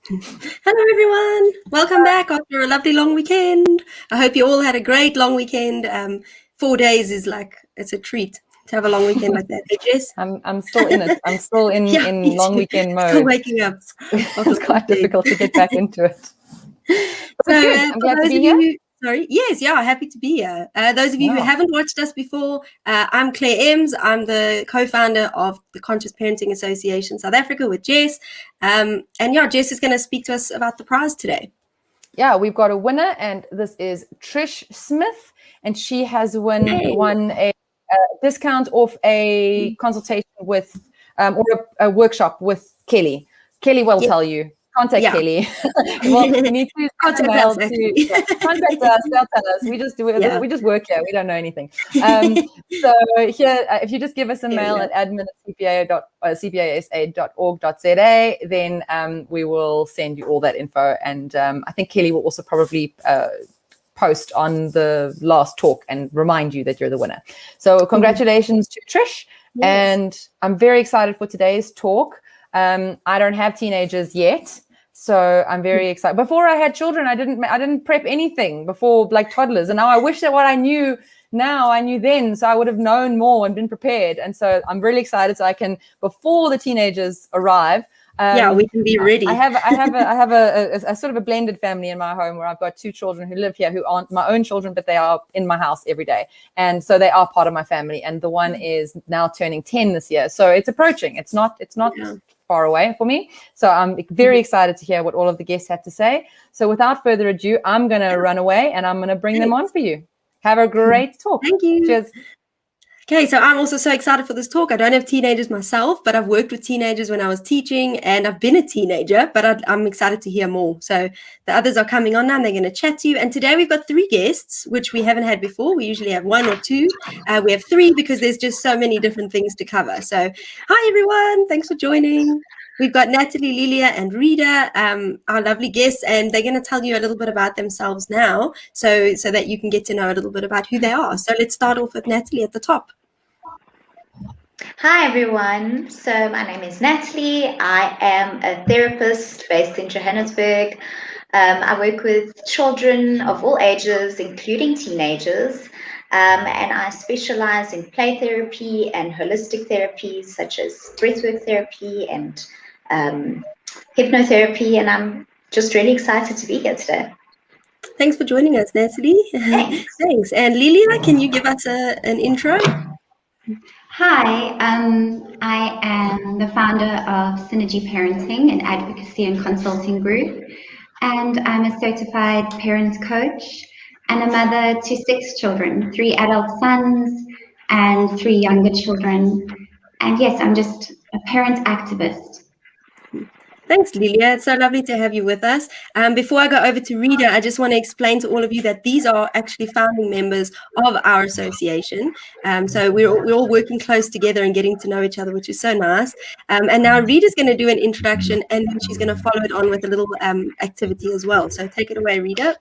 Hello everyone, welcome back after a lovely long weekend. I hope you all had a great long weekend. 4 days is it's a treat to have a long weekend like that. Hey, Jess? I'm still in it. I'm still in Yeah, me long too. weekend mode. Still waking up after It's quite 4 days. difficult to get back into it. But So it's good. I'm for glad to those be of here. you happy to be here. Those of you who Yeah. haven't watched us before, I'm Claire Ems. I'm the co-founder of the Conscious Parenting Association South Africa with Jess. And yeah, Jess is going to speak to us about the prize today. Yeah, we've got a winner, and this is Trish Smith, and she has won a discount off a consultation with or a workshop with Kelly. Kelly will tell you. Contact Kelly. Well, you need to send a mail to contact us. They'll tell us. We just work here. We don't know anything. So here, if you just give us a mail at admin@cpasa.org.za, then we will send you all that info. And I think Kelly will also probably post on the last talk and remind you that you're the winner. So congratulations to Trish. Yes. And I'm very excited for today's talk. I don't have teenagers yet, so I'm very excited. Before I had children, I didn't prep anything before, like toddlers, and now I wish that what I knew now I knew then, so I would have known more and been prepared. And so I'm really excited, so I can, before the teenagers arrive, we can be ready. I have a sort of a blended family in my home where I've got two children who live here who aren't my own children, but they are in my house every day, and so they are part of my family. And the one is now turning 10 this year, so it's approaching. It's not far away for me. So I'm very excited to hear what all of the guests have to say. So without further ado, I'm going to run away and I'm going to bring them on for you. Have a great talk. Thank you. Cheers. Okay, so I'm also so excited for this talk. I don't have teenagers myself, but I've worked with teenagers when I was teaching, and I've been a teenager, but I'm excited to hear more. So the others are coming on now, and they're going to chat to you. And today we've got 3 guests, which we haven't had before. We usually have 1 or 2. We have 3 because there's just so many different things to cover. So hi, everyone. Thanks for joining. We've got Natalie, Lelia, and Rida, our lovely guests, and they're going to tell you a little bit about themselves now, so that you can get to know a little bit about who they are. So let's start off with Natalie at the top. Hi, everyone. So my name is Natalie. I am a therapist based in Johannesburg. I work with children of all ages, including teenagers. And I specialize in play therapy and holistic therapies such as breathwork therapy and hypnotherapy. And I'm just really excited to be here today. Thanks for joining us, Natalie. Thanks. And Lelia, can you give us an intro? Hi, I am the founder of Synergy Parenting, an advocacy and consulting group, and I'm a certified parent coach and a mother to 6 children, 3 adult sons and 3 younger children. And yes, I'm just a parent activist. Thanks, Lelia. It's so lovely to have you with us. Before I go over to Rida, I just want to explain to all of you that these are actually founding members of our association. So we're all working close together and getting to know each other, which is so nice. And now Rida's going to do an introduction, and then she's going to follow it on with a little activity as well. So take it away, Rida.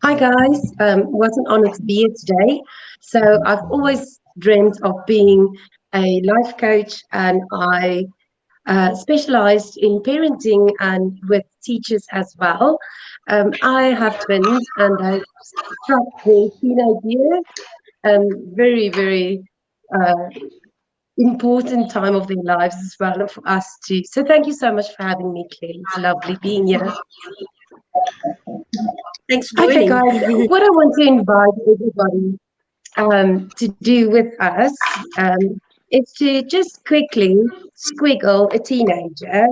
Hi guys, what an honor to be here today. So I've always dreamt of being a life coach, and I specialized in parenting and with teachers as well. I have twins, and I struck the teenage years, very, very important time of their lives as well, and for us too. So thank you so much for having me, Claire. It's lovely being here. Thanks for joining. Okay, guys, what I want to invite everybody to do with us is to just quickly squiggle a teenager,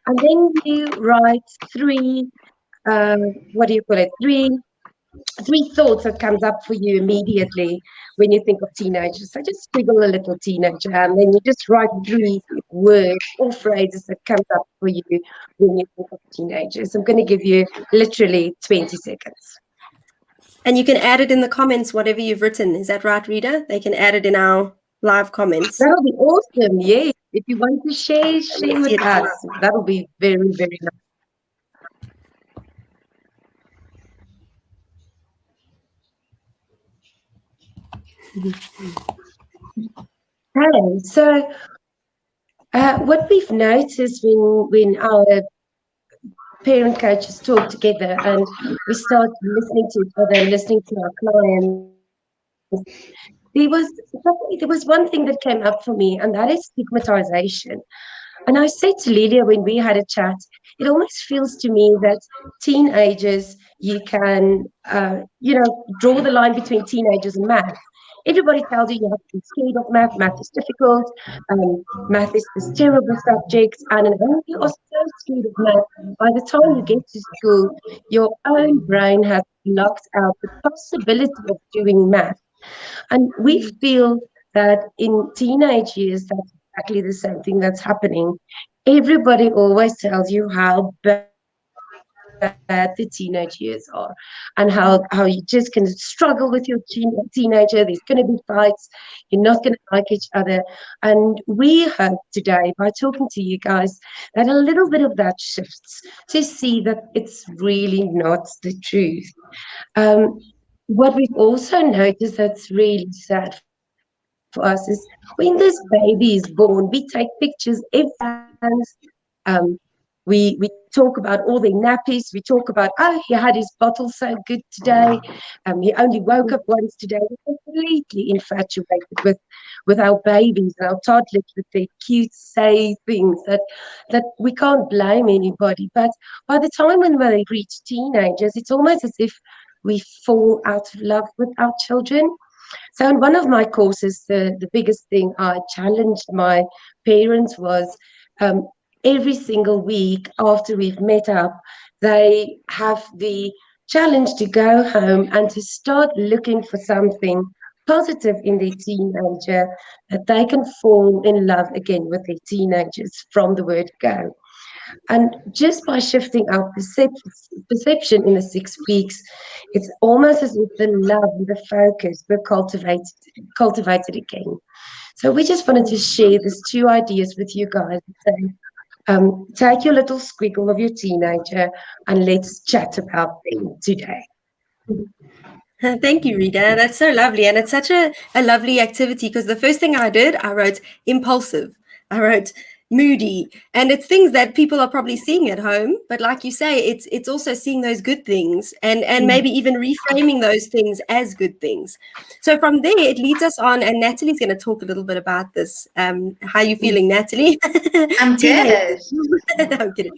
and then you write 3, three thoughts that comes up for you immediately when you think of teenagers. So just squiggle a little teenager, and then you just write 3 words or phrases that comes up for you when you think of teenagers. I'm going to give you literally 20 seconds. And you can add it in the comments, whatever you've written. Is that right, Rida? They can add it in our live comments. That'll be awesome. Yes. If you want to share with us. That'll be very, very nice. Okay, so What we've noticed when our parent coaches talk together and we start listening to each other, listening to our clients, there was one thing that came up for me, and that is stigmatization. And I said to Lelia when we had a chat, it almost feels to me that teenagers, you can, draw the line between teenagers and math. Everybody tells you have to be scared of math. Math is difficult. Math is this terrible subject. And when you are so scared of math, by the time you get to school, your own brain has blocked out the possibility of doing math. And we feel that in teenage years, that's exactly the same thing that's happening. Everybody always tells you how bad the teenage years are and how you just can struggle with your teenager. There's going to be fights. You're not going to like each other. And we hope today, by talking to you guys, that a little bit of that shifts to see that it's really not the truth. What we've also noticed that's really sad for us is when this baby is born, we take pictures every month. We talk about all their nappies. We talk about, oh, he had his bottle so good today. He only woke up once today. We're completely infatuated with our babies and our toddlers with their cute, say things that we can't blame anybody. But by the time when they reach teenagers, it's almost as if we fall out of love with our children. So in one of my courses, the biggest thing I challenged my parents was every single week after we've met up, they have the challenge to go home and to start looking for something positive in their teenager, that they can fall in love again with their teenagers from the word go. And just by shifting our perception in the 6 weeks, it's almost as if the love and the focus were cultivated again. So we just wanted to share these two ideas with you guys and say, take your little squiggle of your teenager and let's chat about them today. Thank you, Rida. That's so lovely. And it's such a lovely activity because the first thing I did, I wrote impulsive. I wrote moody, and it's things that people are probably seeing at home, but like you say, it's also seeing those good things and maybe even reframing those things as good things. So from there it leads us on, and Natalie's going to talk a little bit about this. How are you feeling, Natalie? I'm good. No, I'm kidding.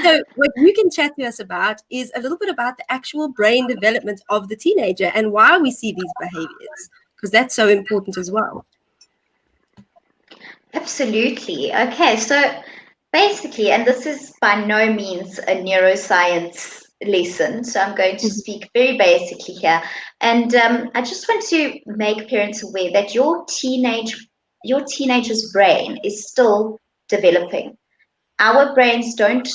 So what you can chat to us about is a little bit about the actual brain development of the teenager and why we see these behaviors, because that's so important as well. Absolutely. Okay, so basically, and this is by no means a neuroscience lesson, so I'm going to speak very basically here. And I just want to make parents aware that your teenager's brain is still developing. Our brains don't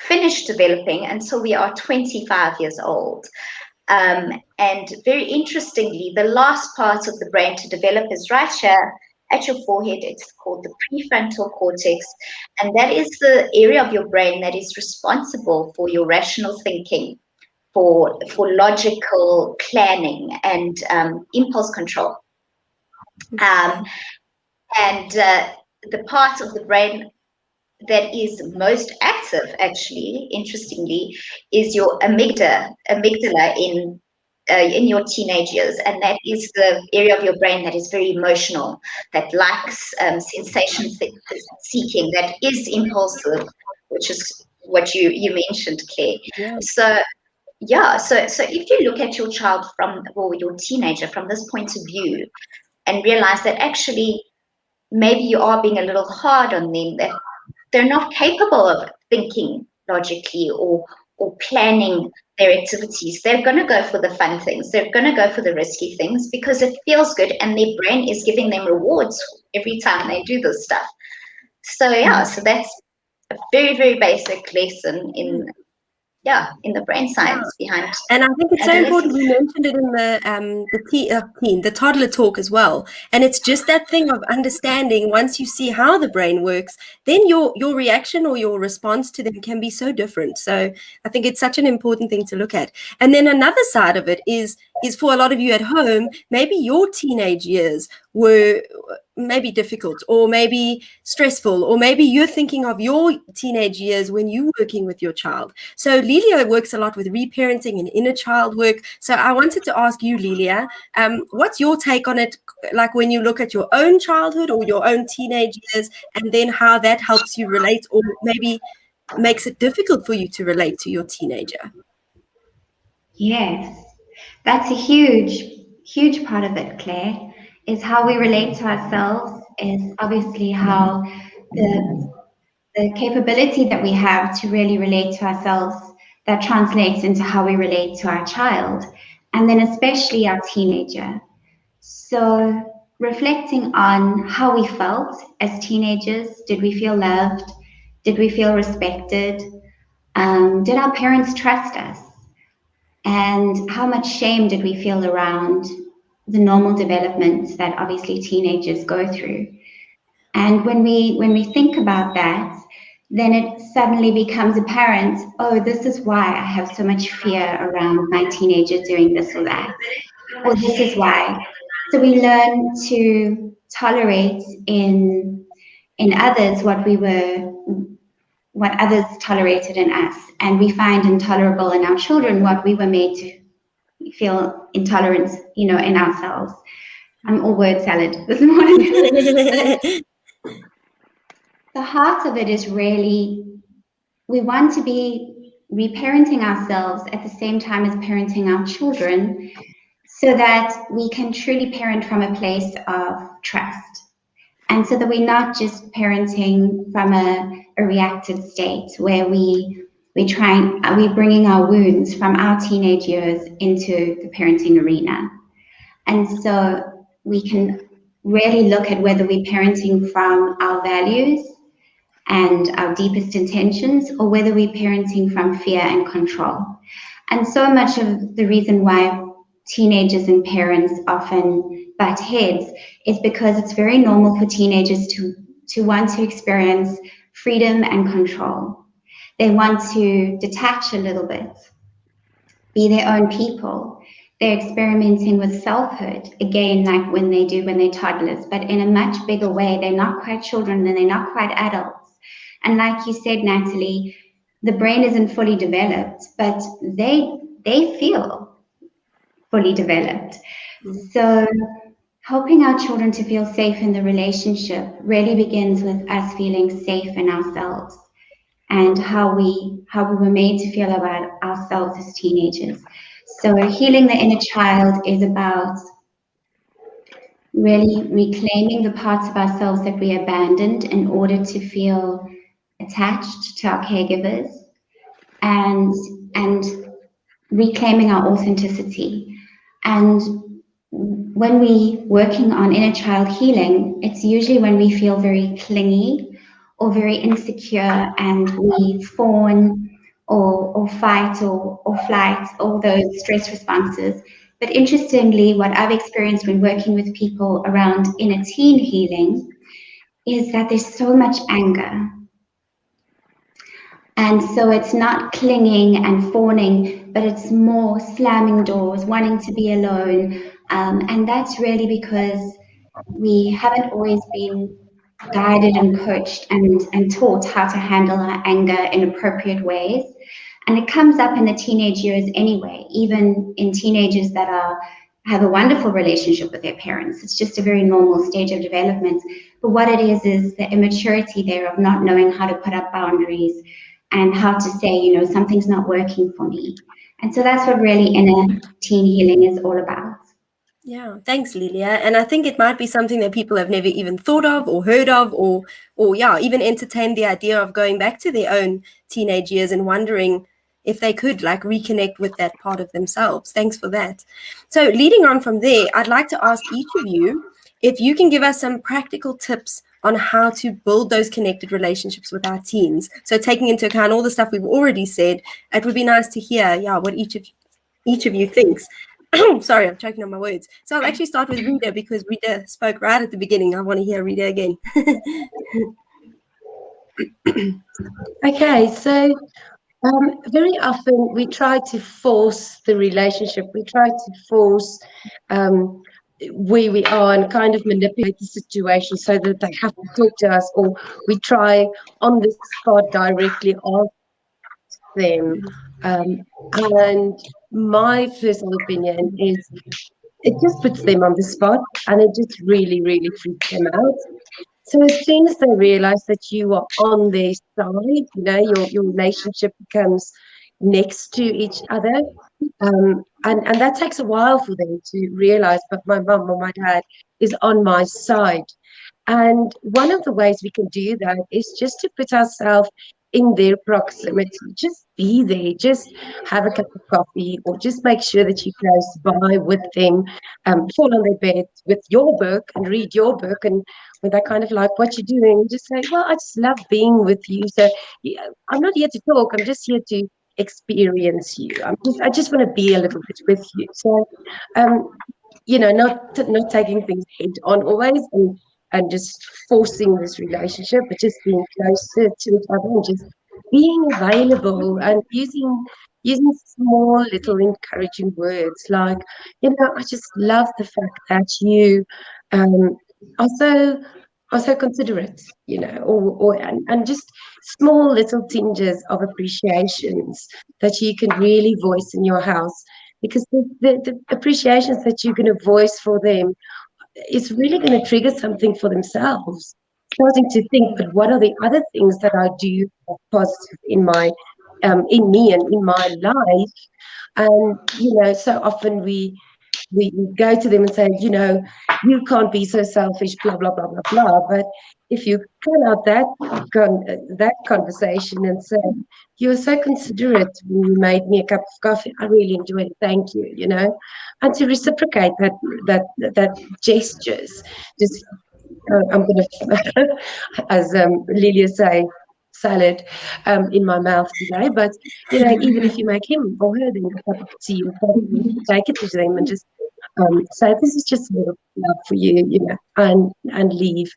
finish developing until we are 25 years old. And very interestingly, the last part of the brain to develop is right here at your forehead. It's called the prefrontal cortex, and that is the area of your brain that is responsible for your rational thinking, for logical planning and impulse control. And the part of the brain that is most active, actually, interestingly, is your amygdala in your teenage years, and that is the area of your brain that is very emotional, that likes sensation seeking, that is impulsive, which is what you mentioned, Claire. Yeah. So if you look at your child or your teenager from this point of view and realize that actually maybe you are being a little hard on them, that they're not capable of thinking logically or planning their activities, they're going to go for the fun things. They're going to go for the risky things because it feels good and their brain is giving them rewards every time they do this stuff. So so that's a very, very basic lesson in the brain science behind. And I think it's so important. We mentioned it in the toddler talk as well. And it's just that thing of understanding. Once you see how the brain works, then your reaction or your response to them can be so different. So I think it's such an important thing to look at. And then another side of it is for a lot of you at home, maybe your teenage years were maybe difficult or maybe stressful, or maybe you're thinking of your teenage years when you're working with your child. So Lelia works a lot with reparenting and inner child work. So I wanted to ask you, Lelia, what's your take on it, like when you look at your own childhood or your own teenage years, and then how that helps you relate, or maybe makes it difficult for you to relate to your teenager? Yes, that's a huge part of it, Claire, is how we relate to ourselves, is obviously how the capability that we have to really relate to ourselves, that translates into how we relate to our child, and then especially our teenager. So reflecting on how we felt as teenagers, did we feel loved? Did we feel respected? Did our parents trust us? And how much shame did we feel around the normal development that obviously teenagers go through? And when we think about that, then it suddenly becomes apparent, oh, this is why I have so much fear around my teenager doing this or that, or this is why. So we learn to tolerate in others what others tolerated in us, and we find intolerable in our children what we were made to feel intolerant, in ourselves. I'm all word salad this morning. The heart of it is really, we want to be reparenting ourselves at the same time as parenting our children, so that we can truly parent from a place of trust. And so that we're not just parenting from a reactive state where we're bringing our wounds from our teenage years into the parenting arena. And so we can really look at whether we're parenting from our values and our deepest intentions, or whether we're parenting from fear and control. And so much of the reason why teenagers and parents often butt heads is because it's very normal for teenagers to want to experience freedom and control. They want to detach a little bit, be their own people. They're experimenting with selfhood, again, like when they're toddlers, but in a much bigger way. They're not quite children and they're not quite adults. And like you said, Natalie, the brain isn't fully developed, but they feel fully developed. So helping our children to feel safe in the relationship really begins with us feeling safe in ourselves, and how we were made to feel about ourselves as teenagers. So healing the inner child is about really reclaiming the parts of ourselves that we abandoned in order to feel attached to our caregivers, and reclaiming our authenticity. And when we working on inner child healing, it's usually when we feel very clingy or very insecure, and we fawn or fight or flight, all those stress responses. But interestingly, what I've experienced when working with people around inner teen healing is that there's so much anger. And so it's not clinging and fawning, but it's more slamming doors, wanting to be alone. And that's really because we haven't always been guided and coached and taught how to handle our anger in appropriate ways. And it comes up in the teenage years anyway, even in teenagers that have a wonderful relationship with their parents. It's just a very normal stage of development. But what it is the immaturity there of not knowing how to put up boundaries and how to say, something's not working for me. And so that's what really inner teen healing is all about. Yeah, thanks, Lelia. And I think it might be something that people have never even thought of or heard of, or even entertained the idea of going back to their own teenage years and wondering if they could reconnect with that part of themselves. Thanks for that. So leading on from there, I'd like to ask each of you if you can give us some practical tips on how to build those connected relationships with our teens. So taking into account all the stuff we've already said, it would be nice to hear, what each of you thinks. Sorry, I'm choking on my words. So I'll actually start with Rida, because Rida spoke right at the beginning. I want to hear Rida again. Okay, so very often we try to force the relationship. We try to force where we are and kind of manipulate the situation so that they have to talk to us, or we try on the spot directly ask them. And my personal opinion is it just puts them on the spot, and it just really, really freaks them out. So as soon as they realize that you are on their side, your relationship becomes next to each other. And that takes a while for them to realize, but my mum or my dad is on my side. And one of the ways we can do that is just to put ourselves in their proximity. Just be there, just have a cup of coffee, or just make sure that you're close by with them, fall on their bed with your book and read your book. And when they kind of like what you're doing, just say, well, I just love being with you. So yeah, I'm not here to talk, I'm just here to experience you. I just want to be a little bit with you. So not taking things head on always, and just forcing this relationship, but just being closer to each other and just being available and using small little encouraging words like, I just love the fact that you are so considerate, and just small little tinges of appreciations that you can really voice in your house, because the appreciations that you're going to voice for them is really going to trigger something for themselves, starting to think, but what are the other things that I do positive in me and in my life? And so often we go to them and say, you can't be so selfish, blah blah blah blah blah. But if you cut out that conversation and say, you were so considerate when you made me a cup of coffee, I really enjoyed it, thank you, and to reciprocate that gestures. Just I'm gonna, as Lelia say, salad in my mouth today. But even if you make him or her then a cup of tea or coffee, take it to them and just say, this is just a little love for you, and leave.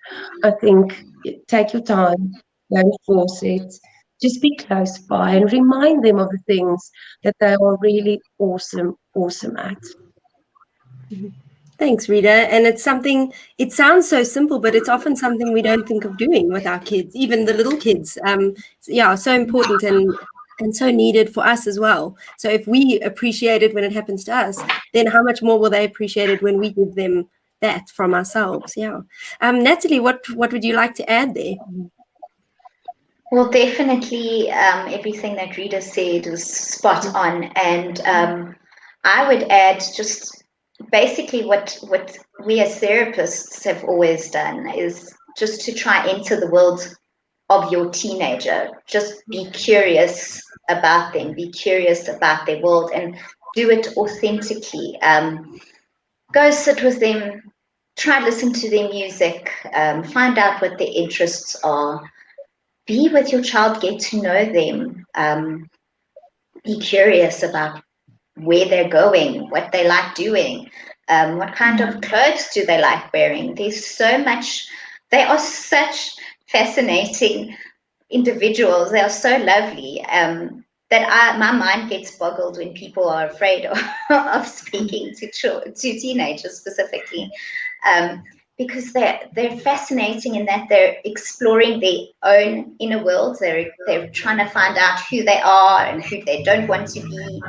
I think take your time, don't force it. Just be close by and remind them of the things that they are really awesome at. Thanks, Rita. And it's something, it sounds so simple, but it's often something we don't think of doing with our kids, even the little kids. So important and so needed for us as well. So if we appreciate it when it happens to us, then how much more will they appreciate it when we give them that from ourselves? Yeah. Natalie, what would you like to add there? Well, definitely everything that Rita said was spot on. And I would add just basically what we as therapists have always done is just to try enter the world of your teenager. Just be curious about them, be curious about their world, and do it authentically. Go sit with them, try listen to their music, find out what their interests are. Be with your child, get to know them, be curious about where they're going, what they like doing, what kind of clothes do they like wearing. There's so much, they are such fascinating individuals, they are so lovely, that my mind gets boggled when people are afraid of speaking to teenagers specifically. Because they're fascinating in that they're exploring their own inner worlds. They're trying to find out who they are and who they don't want to be.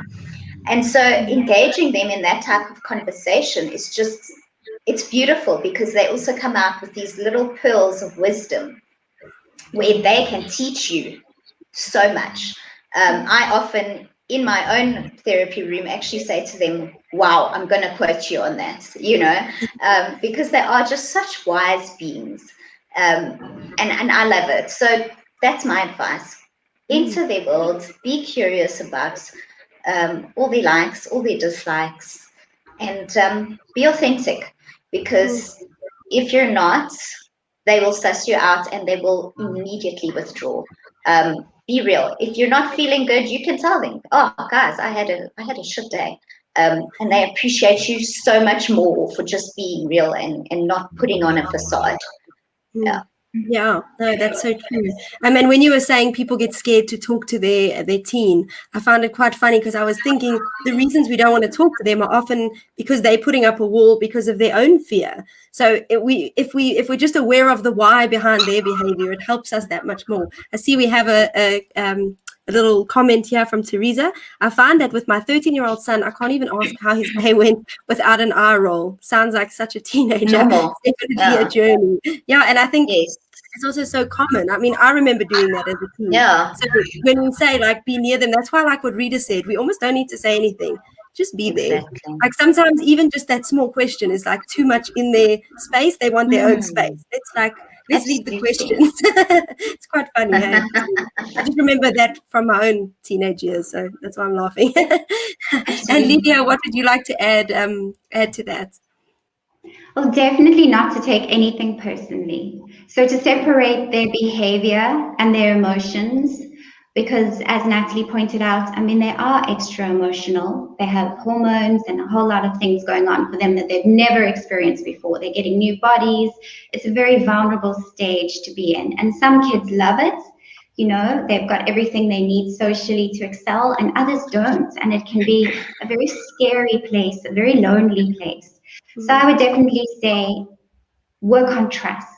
And so engaging them in that type of conversation is just, it's beautiful, because they also come out with these little pearls of wisdom where they can teach you so much. I often, in my own therapy room, actually say to them, wow, I'm going to quote you on that, because they are just such wise beings. And I love it. So that's my advice. Enter their world, be curious about all their likes, all their dislikes, and be authentic, because if you're not, they will suss you out and they will immediately withdraw. Be real. If you're not feeling good, you can tell them, oh guys, I had a shit day. And they appreciate you so much more for just being real and not putting on a facade. Yeah. Yeah, no, that's so true. I mean, when you were saying people get scared to talk to their teen, I found it quite funny because I was thinking the reasons we don't want to talk to them are often because they're putting up a wall because of their own fear. So if we're just aware of the why behind their behavior, it helps us that much more. I see we have a little comment here from Teresa. I find that with my 13-year-old son, I can't even ask how his day went without an eye roll. Sounds like such a teenager. Normal. Definitely a journey. Yeah, and I think Yes. it's also so common. I mean, I remember doing that as a teen. Yeah. So when we say like be near them, that's why like what Rita said, we almost don't need to say anything. Just be there. Exactly. Like sometimes even just that small question is like too much in their space. They want their own space. It's like, let's leave the Absolutely. questions. It's quite funny. Hey? I just remember that from my own teenage years. So that's why I'm laughing. And Absolutely. Lydia, what would you like to add to that? Well, definitely not to take anything personally. So to separate their behavior and their emotions, because as Natalie pointed out, I mean, they are extra emotional. They have hormones and a whole lot of things going on for them that they've never experienced before. They're getting new bodies. It's a very vulnerable stage to be in. And some kids love it. You know, they've got everything they need socially to excel, and others don't. And it can be a very scary place, a very lonely place. So I would definitely say work on trust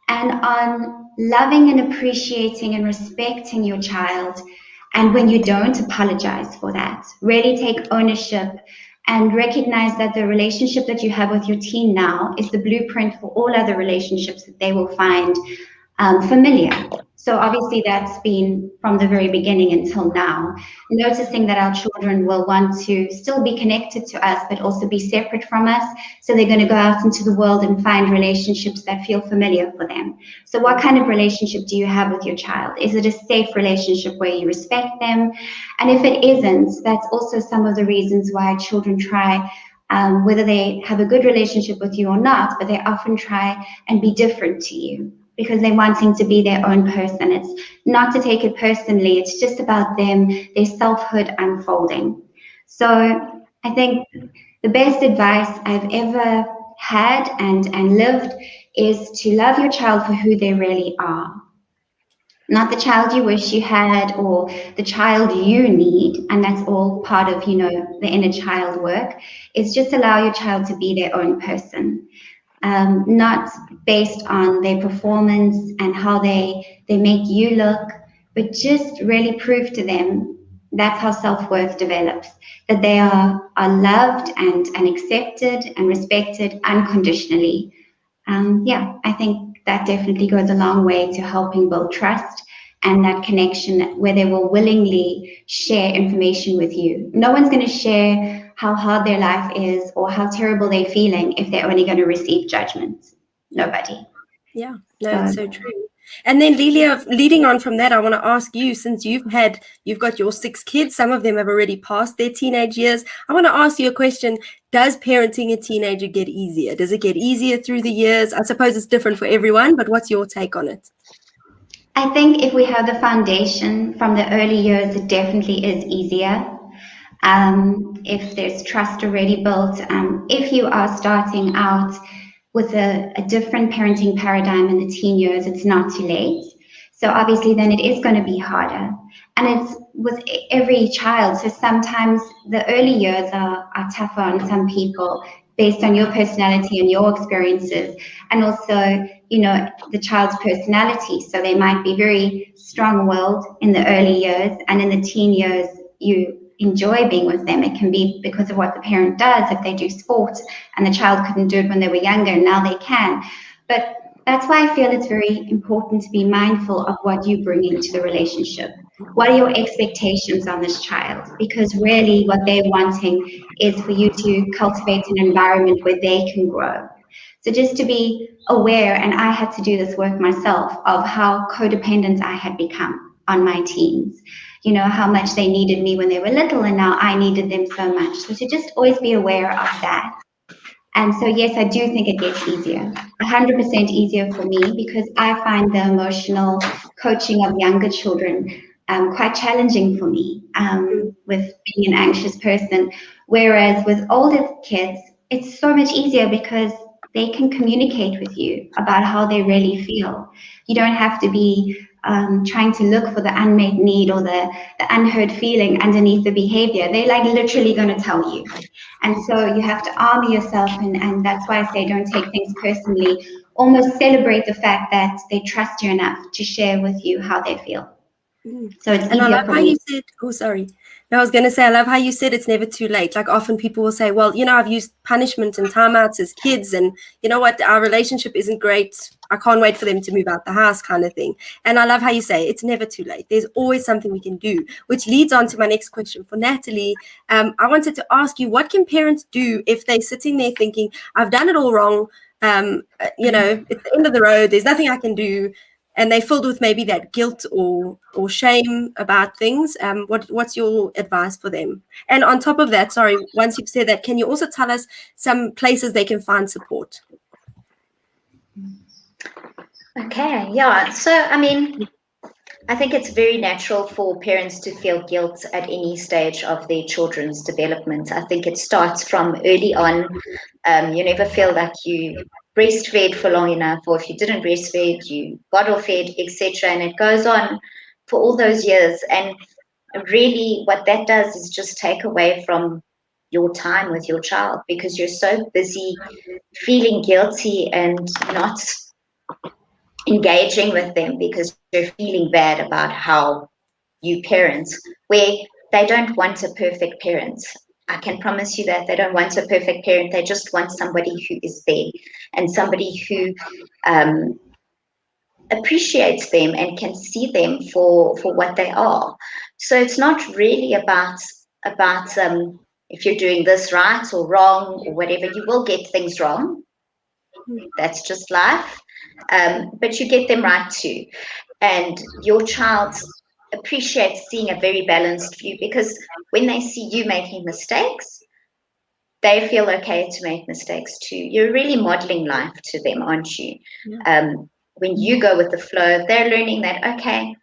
and on loving and appreciating and respecting your child. And when you don't, apologize for that. Really take ownership and recognize that the relationship that you have with your teen now is the blueprint for all other relationships that they will find familiar. So obviously that's been from the very beginning until now, noticing that our children will want to still be connected to us, but also be separate from us. So they're going to go out into the world and find relationships that feel familiar for them. So what kind of relationship do you have with your child? Is it a safe relationship where you respect them? And if it isn't, that's also some of the reasons why children try whether they have a good relationship with you or not, but they often try and be different to you, because they're wanting to be their own person. It's not to take it personally. It's just about them, their selfhood unfolding. So I think the best advice I've ever had and lived is to love your child for who they really are. Not the child you wish you had or the child you need. And that's all part of, you know, the inner child work. Is just allow your child to be their own person. Not based on their performance and how they make you look, but just really prove to them that's how self-worth develops, that they are loved and accepted and respected unconditionally. Yeah, I think that definitely goes a long way to helping build trust and that connection where they will willingly share information with you. No one's going to share how hard their life is or how terrible they're feeling if they're only going to receive judgment. Nobody. Yeah, no, it's so true. And then Lelia, leading on from that, I want to ask you, since you've got your 6 kids, some of them have already passed their teenage years. I want to ask you a question. Does parenting a teenager get easier? Does it get easier through the years? I suppose it's different for everyone, but what's your take on it? I think if we have the foundation from the early years, it definitely is easier. If there's trust already built, if you are starting out with a different parenting paradigm in the teen years, it's not too late. So obviously then it is going to be harder. And it's with every child. So sometimes the early years are tougher on some people based on your personality and your experiences. And also, you know, the child's personality. So they might be very strong-willed in the early years, and in the teen years, you enjoy being with them. It can be because of what the parent does. If they do sport and the child couldn't do it when they were younger, and now they can. But that's why I feel it's very important to be mindful of what you bring into the relationship. What are your expectations on this child? Because really what they're wanting is for you to cultivate an environment where they can grow. So just to be aware, and I had to do this work myself, of how codependent I had become on my teens. You know, how much they needed me when they were little, and now I needed them so much. So to just always be aware of that. And so, yes, I do think it gets easier, 100% easier for me, because I find the emotional coaching of younger children quite challenging for me with being an anxious person. Whereas with older kids, it's so much easier because they can communicate with you about how they really feel. You don't have to be trying to look for the unmet need or the unheard feeling underneath the behavior. They're like literally going to tell you. And so you have to armor yourself, and that's why I say don't take things personally. Almost celebrate the fact that they trust you enough to share with you how they feel. So it's And I easier love for how me. you said, oh, sorry. No, I was going to say, I love how you said it's never too late. Like often people will say, well, you know, I've used punishment and timeouts as kids, and you know what, our relationship isn't great. I can't wait for them to move out the house kind of thing. And I love how you say it's never too late. There's always something we can do, which leads on to my next question for Natalie. I wanted to ask you, what can parents do if they're sitting there thinking, I've done it all wrong, you know, it's the end of the road, there's nothing I can do, and they're filled with maybe that guilt or shame about things. What's your advice for them? And on top of that, sorry, once you've said that, can you also tell us some places they can find support? Okay, yeah. So, I mean, I think it's very natural for parents to feel guilt at any stage of their children's development. I think it starts from early on. You never feel like you breastfed for long enough, or if you didn't breastfeed, you bottle fed, etc. And it goes on for all those years. And really what that does is just take away from your time with your child, because you're so busy feeling guilty and not engaging with them because you're feeling bad about how you parent, where they don't want a perfect parent. I can promise you that they don't want a perfect parent. They just want somebody who is there and somebody who appreciates them and can see them for what they are. So it's not really about if you're doing this right or wrong or whatever. You will get things wrong. That's just life. But you get them right too. And your child appreciates seeing a very balanced view, because when they see you making mistakes, they feel okay to make mistakes too. You're really modeling life to them, aren't you? Yeah. When you go with the flow, they're learning that, okay,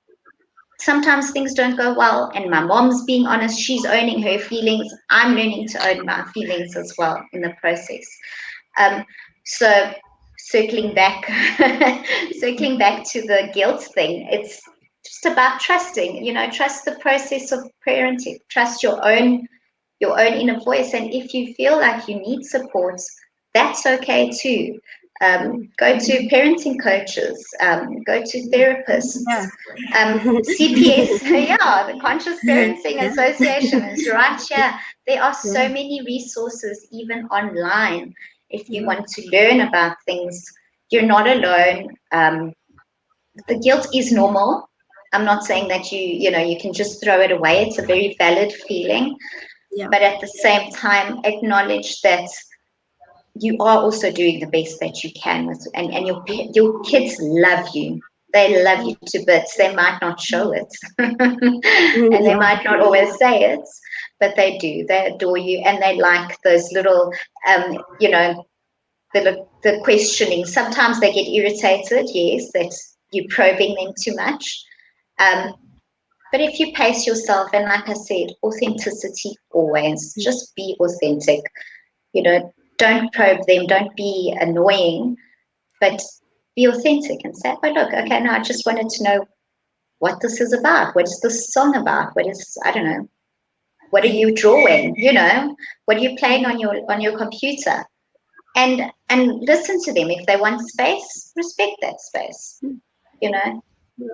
sometimes things don't go well, and my mom's being honest, she's owning her feelings. I'm learning to own my feelings as well in the process. So circling back to the guilt thing, it's just about trusting, trust the process of parenting, trust your own inner voice. And if you feel like you need support, that's okay too. Go to parenting coaches, go to therapists, CPS, yeah, the Conscious Parenting Association is right here. There are so many resources, even online. If you want to learn about things, you're not alone. The guilt is normal. I'm not saying that you can just throw it away. It's a very valid feeling. Yeah. But at the same time, acknowledge that you are also doing the best that you can with, and your kids love you. They love you to bits. They might not show it, and they might not always say it, but they do. They adore you, and they like those little, the questioning. Sometimes they get irritated, yes, that you're probing them too much. But if you pace yourself, and like I said, authenticity always, just be authentic. Don't probe them, don't be annoying, but be authentic and say, oh, look, okay, now I just wanted to know what this is about. What is this song about? I don't know, what are you drawing? What are you playing on your computer? And listen to them. If they want space, respect that space,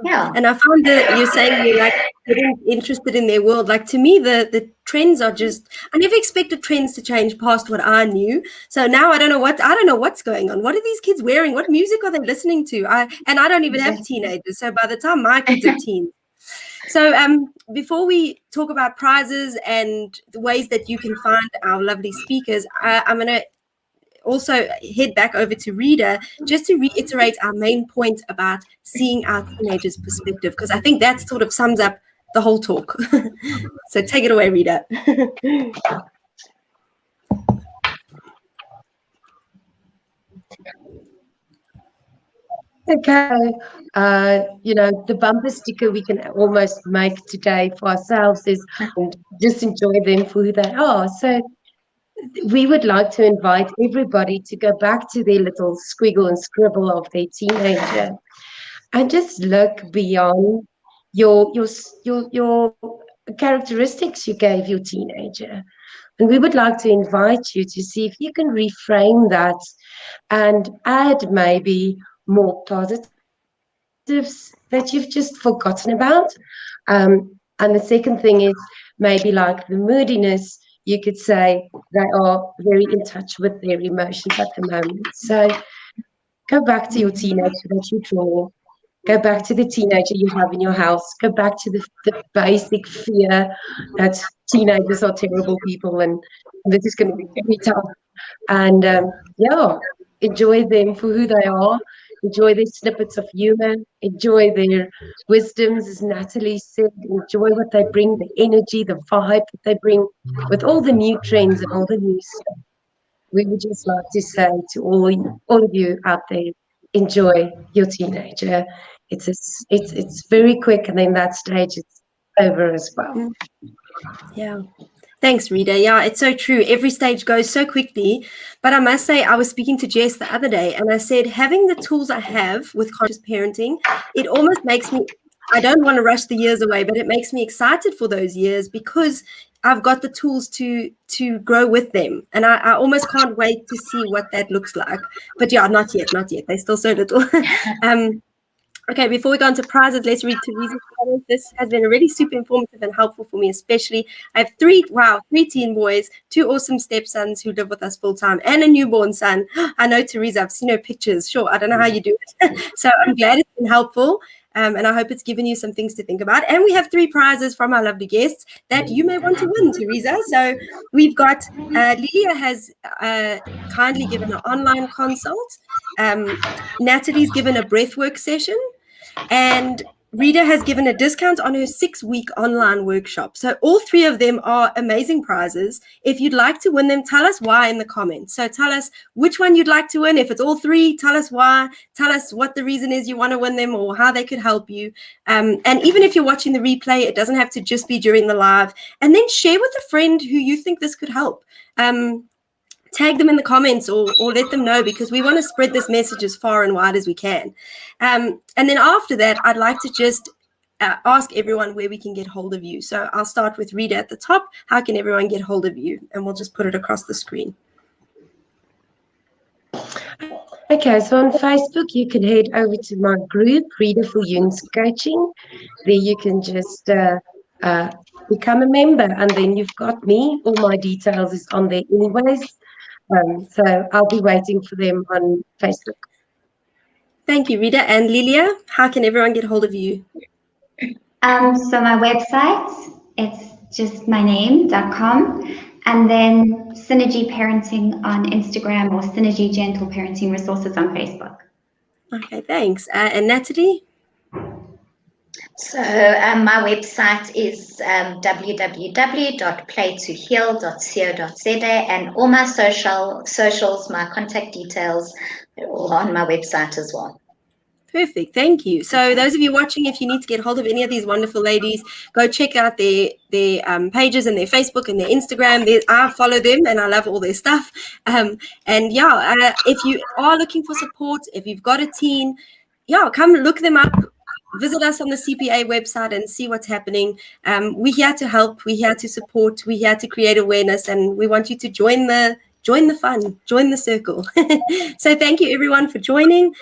Yeah. And I found that you're saying you're like getting interested in their world. Like to me, the trends are just, I never expected trends to change past what I knew. So now I don't know what's going on. What are these kids wearing? What music are they listening to? I don't even have teenagers. So by the time my kids are teens. So before we talk about prizes and the ways that you can find our lovely speakers, I'm going to also head back over to Rida just to reiterate our main point about seeing our teenagers' perspective, because I think that sort of sums up the whole talk. So take it away, Rida. Okay, the bumper sticker we can almost make today for ourselves is just enjoy them for who they are. So we would like to invite everybody to go back to their little squiggle and scribble of their teenager and just look beyond your characteristics you gave your teenager. And we would like to invite you to see if you can reframe that and add maybe more positives that you've just forgotten about. And the second thing is maybe like the moodiness, you could say they are very in touch with their emotions at the moment. So go back to your teenager that you draw. Go back to the teenager you have in your house. Go back to the basic fear that teenagers are terrible people and this is going to be very tough. And enjoy them for who they are. Enjoy their snippets of humor. Enjoy their wisdoms, as Natalie said. Enjoy what they bring, the energy, the vibe that they bring with all the new trends and all the new stuff. We would just like to say to all of you out there, enjoy your teenager. It's very quick, and then that stage it's over as well. Yeah. Thanks, Rida. Yeah, it's so true. Every stage goes so quickly. But I must say, I was speaking to Jess the other day, and I said, having the tools I have with conscious parenting, it almost makes me, I don't want to rush the years away, but it makes me excited for those years because I've got the tools to grow with them. And I almost can't wait to see what that looks like. But yeah, not yet. They're still so little. Okay, before we go on to prizes, let's read Teresa's comments. This has been really super informative and helpful for me, especially. I have three teen boys, 2 awesome stepsons who live with us full time, and a newborn son. I know, Teresa, I've seen her pictures. Sure, I don't know how you do it. So I'm glad it's been helpful. And I hope it's given you some things to think about. And we have 3 prizes from our lovely guests that you may want to win, Teresa. So we've got, Lelia has kindly given an online consult. Natalie's given a breathwork session. And Rida has given a discount on her 6-week online workshop. So all 3 of them are amazing prizes. If you'd like to win them, tell us why in the comments. So tell us which one you'd like to win. If it's all 3, tell us why. Tell us what the reason is you want to win them or how they could help you. And even if you're watching the replay, it doesn't have to just be during the live. And then share with a friend who you think this could help. Tag them in the comments or let them know, because we want to spread this message as far and wide as we can. And then after that, I'd like to just ask everyone where we can get hold of you. So I'll start with Rida at the top. How can everyone get hold of you? And we'll just put it across the screen. Okay, so on Facebook, you can head over to my group, Rida Viljoen's Coaching. There you can just become a member, and then you've got me. All my details is on there anyways. So I'll be waiting for them on Facebook. Thank you, Rida. And Lelia, how can everyone get hold of you? So my website, it's just my name.com, and then Synergy Parenting on Instagram or Synergy Gentle Parenting Resources on Facebook. Okay, thanks. And Natalie? So my website is www.playtoheal.co.za, and all my socials, my contact details, they're all on my website as well. Perfect. Thank you. So those of you watching, if you need to get hold of any of these wonderful ladies, go check out their pages and their Facebook and their Instagram. I follow them and I love all their stuff. If you are looking for support, if you've got a teen, come look them up. Visit us on the CPA website and see what's happening. We're here to help. We're here to support. We're here to create awareness, and we want you to join the fun, join the circle. So thank you everyone for joining.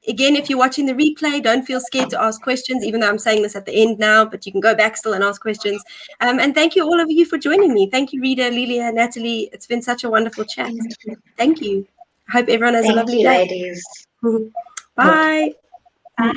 Again, if you're watching the replay, don't feel scared to ask questions, even though I'm saying this at the end now, but you can go back still and ask questions. And thank you all of you for joining me. Thank you, Rida, Lelia, Natalie. It's been such a wonderful chat. Thank you. I hope everyone has a lovely day. Thank you, ladies. Bye. Bye.